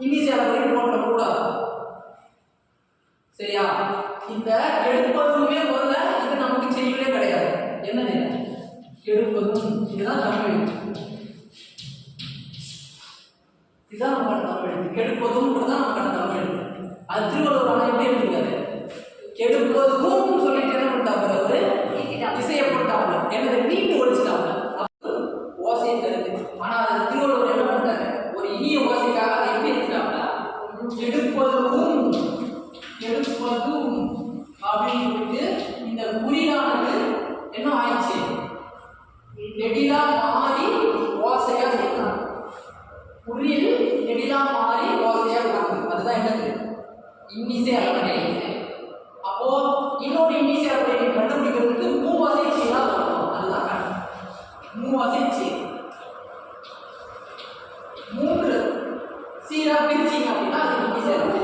இன்னிசை அளவுக்கு போடக்கூடாது. சரியா? இந்த எடுப்பதுமே முதல்ல இது நமக்கு செய்யவே கிடையாது. என்னது எடுப்பதும்? இதுதான் தமிழ் எழுத்து. இதுதான் நம்ம தமிழ் எழுத்து. கெடுப்பதும் தான் நம்ம தமிழ் எழுத்து. அது திருவள்ளுவர் எப்படி எழுதுகிறாரு? கெடுப்பதும் சொல்லிட்டு என்ன பண்ணிட்டாங்க? அவரு இசையை போட்டாங்க. என்னது நீட்டு ஒழிச்சிட்டாங்க. ஓசையை தருது. ஆனா அது திருவள்ளுவர் என்ன பண்ணாரு? ஒரு இனிய ஓசைக்காக அதை எப்படி எழுதிட்டாங்க? கெடுப்பதும் கெடுப்பதும் அப்படின்னு சொல்லிட்டு இந்த குறியானது என்ன ஆயிடுச்சு? நெடிலா மாறி ஓசையா சொல்றாங்க. குறியில் நெடிலா மாறி ஓசையா சொல்றாங்க. அதுதான் என்னது? இன்னிசை அளவடை. அப்போ இன்னொரு இன்னிசை அளவடை கண்டுபிடிக்கிறதுக்கு மூவாசை சீரா வரணும். அதுதான் மூவாசை சீர். 3 சீரா பிரிச்சிங்க அப்படின்னா அது இன்னிசை அளவடை.